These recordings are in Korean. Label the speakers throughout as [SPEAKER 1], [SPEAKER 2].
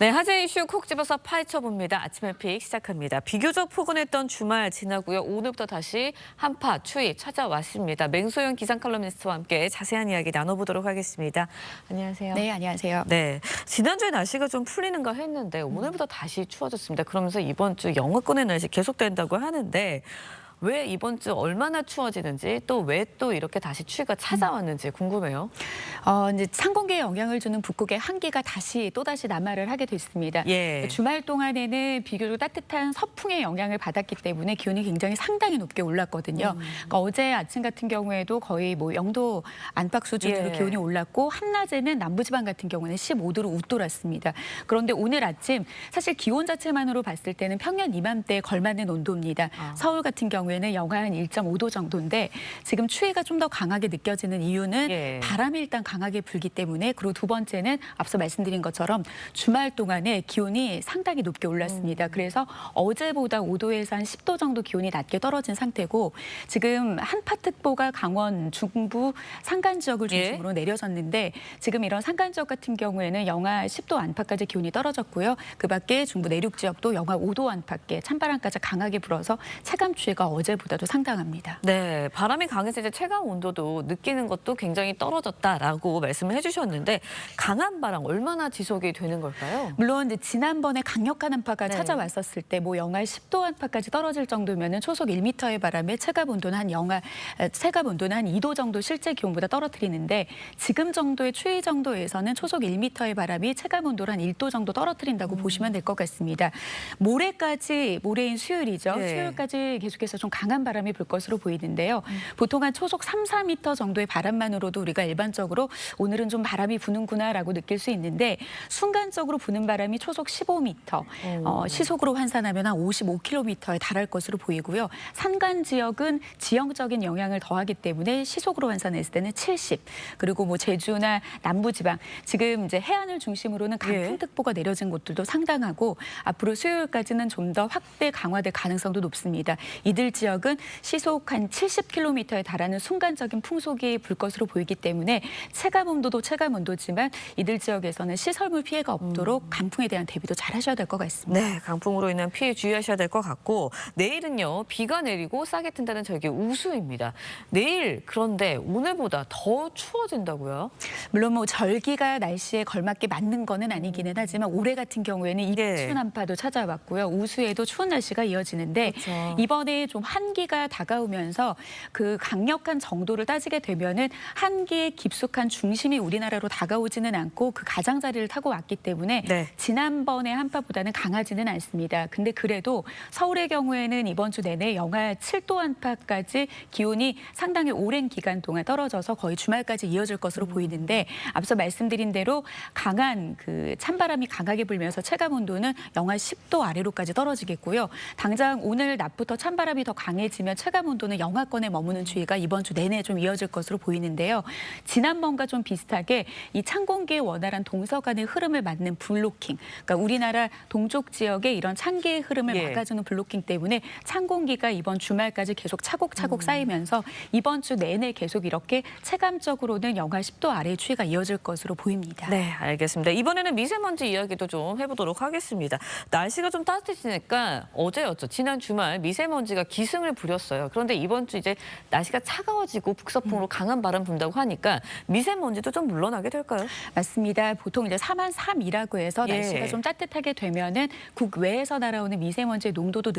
[SPEAKER 1] 네, 화제 이슈 콕 집어서 파헤쳐봅니다. 아침의 픽 시작합니다. 비교적 포근했던 주말 지나고요. 오늘부터 다시 한파, 추위 찾아왔습니다. 맹소영 기상 칼럼니스트와 함께 자세한 이야기 나눠보도록 하겠습니다. 안녕하세요.
[SPEAKER 2] 네, 안녕하세요.
[SPEAKER 1] 네, 지난주에 날씨가 좀 풀리는가 했는데 오늘부터 다시 추워졌습니다. 그러면서 이번 주 영하권의 날씨 계속된다고 하는데 왜 이번 주 얼마나 추워지는지 또 왜 또 이렇게 다시 추위가 찾아왔는지 궁금해요.
[SPEAKER 2] 이제 상공기에 영향을 주는 북극의 한기가 또다시 남하를 하게 됐습니다.
[SPEAKER 1] 예.
[SPEAKER 2] 주말 동안에는 비교적 따뜻한 서풍의 영향을 받았기 때문에 기온이 굉장히 상당히 높게 올랐거든요. 그러니까 어제 아침 같은 경우에도 거의 뭐 0도 안팎 수준으로
[SPEAKER 1] 예.
[SPEAKER 2] 기온이 올랐고 한낮에는 남부지방 같은 경우는 15도로 웃돌았습니다. 그런데 오늘 아침 사실 기온 자체만으로 봤을 때는 평년 이맘때에 걸맞는 온도입니다. 서울 같은 경우에는 영하 한 1.5도 정도인데 지금 추위가 좀 더 강하게 느껴지는 이유는
[SPEAKER 1] 예.
[SPEAKER 2] 바람이 일단 강하게 불기 때문에, 그리고 두 번째는 앞서 말씀드린 것처럼 주말 동안에 기온이 상당히 높게 올랐습니다. 그래서 어제보다 5도에서 한 10도 정도 기온이 낮게 떨어진 상태고, 지금 한파특보가 강원 중부 산간 지역을 중심으로 내려졌는데 지금 이런 산간 지역 같은 경우에는 영하 10도 안팎까지 기온이 떨어졌고요. 그 밖에 중부 내륙 지역도 영하 5도 안팎에 찬바람까지 강하게 불어서 체감 추위가 어제보다도 상당합니다.
[SPEAKER 1] 네, 바람이 강해서 이제 체감 온도도 느끼는 것도 굉장히 떨어졌다라고 말씀을 해주셨는데 강한 바람 얼마나 지속이 되는 걸까요?
[SPEAKER 2] 물론 이제 지난번에 강력한 한파가
[SPEAKER 1] 네.
[SPEAKER 2] 찾아왔었을 때 뭐 영하 10도 안팎까지 떨어질 정도면은 초속 1m의 바람에 체감 온도는 한 2도 정도 실제 기온보다 떨어뜨리는데, 지금 정도의 추위 정도에서는 초속 1m의 바람이 체감 온도를 한 1도 정도 떨어뜨린다고 보시면 될 것 같습니다. 모레인 수요일이죠.
[SPEAKER 1] 네.
[SPEAKER 2] 수요일까지 계속해서 좀 강한 바람이 불 것으로 보이는데요. 보통 한 초속 3, 4m 정도의 바람만으로도 우리가 일반적으로 오늘은 좀 바람이 부는구나라고 느낄 수 있는데, 순간적으로 부는 바람이 초속 15m, 시속으로 환산하면 한 55km에 달할 것으로 보이고요. 산간 지역은 지형적인 영향을 더하기 때문에 시속으로 환산했을 때는 70, 그리고 뭐 제주나 남부지방, 지금 이제 해안을 중심으로는 강풍특보가 내려진 곳들도 상당하고 앞으로 수요일까지는 좀 더 확대 강화될 가능성도 높습니다. 이들 지역은 시속 한 70km에 달하는 순간적인 풍속이 불 것으로 보이기 때문에 체감 온도도 체감 온도지만 이들 지역에서는 시설물 피해가 없도록 강풍에 대한 대비도 잘 하셔야 될 것 같습니다.
[SPEAKER 1] 네, 강풍으로 인한 피해 주의하셔야 될 것 같고 내일은요 비가 내리고 싸게 튼다는 저에게 우수입니다. 내일 그런데 오늘보다 더 추워진다고요?
[SPEAKER 2] 물론 뭐 절기가 날씨에 걸맞게 맞는 거는 아니기는 하지만 올해 같은 경우에는 입추 한파도 찾아왔고요. 우수에도 추운 날씨가 이어지는데
[SPEAKER 1] 그렇죠.
[SPEAKER 2] 이번에 좀 한기가 다가오면서 그 강력한 정도를 따지게 되면은 한기의 깊숙한 중심이 우리나라로 다가오지는 않고 그 가장자리를 타고 왔기 때문에 지난번의 한파보다는 강하지는 않습니다. 근데 그래도 서울의 경우에는 이번 주 내내 영하 7도 안팎까지 기온이 상당히 오랜 기간 동안 떨어져서 거의 주말까지 이어질 것으로 보이는데, 앞서 말씀드린 대로 강한 그 찬바람이 강하게 불면서 체감 온도는 영하 10도 아래로까지 떨어지겠고요. 당장 오늘 낮부터 찬바람이 더 강해지면 체감 온도는 영하권에 머무는 추위가 이번 주 내내 좀 이어질 것으로 보이는데요. 지난번과 좀 비슷하게 이 찬 공기의 원활한 동서간의 흐름을 막는 블로킹, 그러니까 우리나라 동쪽 지역의 이런 찬기의 흐름을 막아주는 블로킹 때문에 찬 공기가 이번 주말까지 계속 차곡차곡 쌓이면서 이번 주 내내 계속 이렇게 체감적으로는 영하 10도 아래의 추위가 이어질 것으로 보입니다.
[SPEAKER 1] 네, 알겠습니다. 이번에는 미세먼지 이야기도 좀 해보도록 하겠습니다. 날씨가 좀 따뜻해지니까 어제였죠. 지난 주말 미세먼지가 기승을 부렸어요. 그런데 이번 주 이제 날씨가 차가워지고 북서풍으로 강한 바람 분다고 하니까 미세먼지도 좀 물러나게 될까요?
[SPEAKER 2] 맞습니다. 보통 이제 4만 3이라고 해서 날씨가 좀 따뜻하게 되면은 국외에서 날아오는 미세먼지의 농도도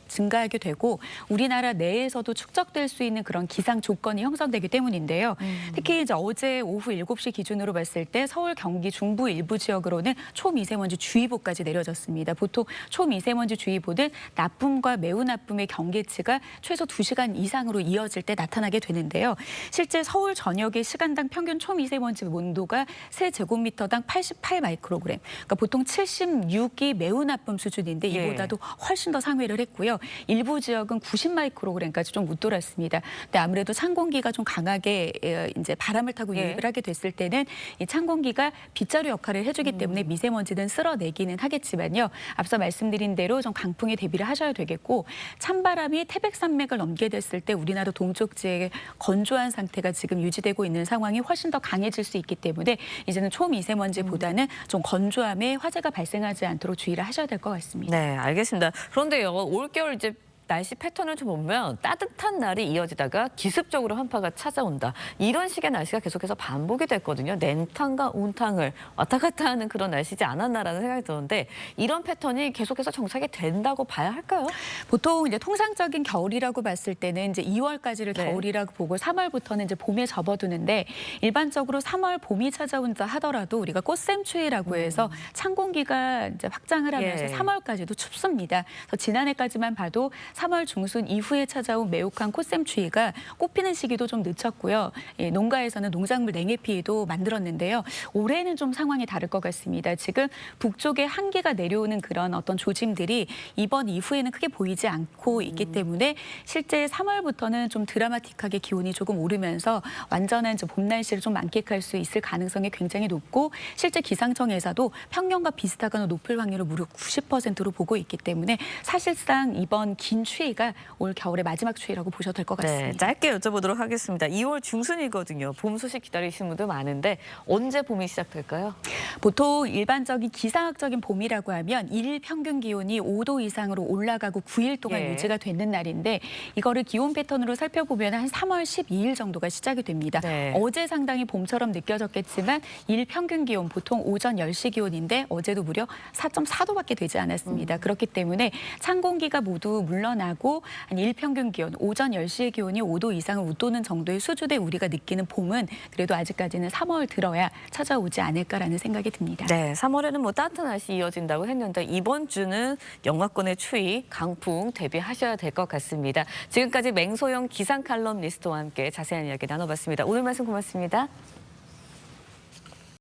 [SPEAKER 2] 증가하게 되고 우리나라 내에서도 축적될 수 있는 그런 기상 조건이 형성되기 때문인데요. 특히 이제 어제 오후 7시 기준으로 봤을 때 서울, 경기 중부 일부 지역으로는 초미세먼지 주의보까지 내려졌습니다. 보통 초미세먼지 주의보는 나쁨과 매우 나쁨의 경계치가 최소 2시간 이상으로 이어질 때 나타나게 되는데요. 실제 서울 전역의 시간당 평균 초미세먼지 온도가 세제곱미터당 88 마이크로그램. 그러니까 보통 76이 매우 나쁨 수준인데 이보다도 훨씬 더 상회를 했고요. 일부 지역은 90 마이크로그램까지 좀 웃돌았습니다. 근데 아무래도 찬 공기가 좀 강하게 이제 바람을 타고 유입을 하게 됐을 때는 이 찬 공기가 빗자루 역할을 해주기 때문에 미세먼지는 쓸어내기는 하겠지만요. 앞서 말씀드린 대로 좀 강풍에 대비를 하셔야 되겠고 찬바람이 태백산맥을 넘게 됐을 때 우리나라 동쪽지역의 건조한 상태가 지금 유지되고 있는 상황이 훨씬 더 강해질 수 있기 때문에 이제는 초미세먼지보다는 좀 건조함에 화재가 발생하지 않도록 주의를 하셔야 될 것 같습니다.
[SPEAKER 1] 네, 알겠습니다. 그런데요, 올겨울 이제 날씨 패턴을 좀 보면 따뜻한 날이 이어지다가 기습적으로 한파가 찾아온다. 이런 식의 날씨가 계속해서 반복이 됐거든요. 냉탕과 온탕을 왔다 갔다 하는 그런 날씨지 않았나라는 생각이 드는데 이런 패턴이 계속해서 정착이 된다고 봐야 할까요?
[SPEAKER 2] 보통 이제 통상적인 겨울이라고 봤을 때는 이제 2월까지를
[SPEAKER 1] 네.
[SPEAKER 2] 겨울이라고 보고 3월부터는 이제 봄에 접어두는데 일반적으로 3월 봄이 찾아온다 하더라도 우리가 꽃샘추위라고 해서 찬 공기가 이제 확장을 하면서
[SPEAKER 1] 예.
[SPEAKER 2] 3월까지도 춥습니다. 그래서 지난해까지만 봐도 3월 중순 이후에 찾아온 매혹한 꽃샘추위가 꽃피는 시기도 좀 늦췄고요. 예, 농가에서는 농작물 냉해 피해도 만들었는데요. 올해는 좀 상황이 다를 것 같습니다. 지금 북쪽에 한기가 내려오는 그런 어떤 조짐들이 이번 이후에는 크게 보이지 않고 있기 때문에 실제 3월부터는 좀 드라마틱하게 기온이 조금 오르면서 완전한 이제 봄 날씨를 좀 만끽할 수 있을 가능성이 굉장히 높고 실제 기상청에서도 평년과 비슷하거나 높을 확률을 무려 90%로 보고 있기 때문에 사실상 이번 긴 추위가 올 겨울의 마지막 추위라고 보셔도 될 것 같습니다.
[SPEAKER 1] 네, 짧게 여쭤보도록 하겠습니다. 2월 중순이거든요. 봄 소식 기다리시는 분들 많은데 언제 봄이 시작될까요?
[SPEAKER 2] 보통 일반적인 기상학적인 봄이라고 하면 일 평균 기온이 5도 이상으로 올라가고 9일 동안
[SPEAKER 1] 예.
[SPEAKER 2] 유지가 되는 날인데 이거를 기온 패턴으로 살펴보면 한 3월 12일 정도가 시작이 됩니다.
[SPEAKER 1] 네.
[SPEAKER 2] 어제 상당히 봄처럼 느껴졌겠지만 일 평균 기온 보통 오전 10시 기온인데 어제도 무려 4.4도밖에 되지 않았습니다. 그렇기 때문에 찬 공기가 모두 물러나고 한 일평균 기온 오전 10시의 기온이 5도 이상을 웃도는 정도의 수준에 우리가 느끼는 봄은 그래도 아직까지는 3월 들어야 찾아오지 않을까라는 생각이 듭니다.
[SPEAKER 1] 네, 3월에는 뭐 따뜻한 날씨 이어진다고 했는데 이번 주는 영하권의 추위, 강풍 대비하셔야 될 것 같습니다. 지금까지 맹소영 기상 칼럼니스트와 함께 자세한 이야기 나눠봤습니다. 오늘 말씀 고맙습니다.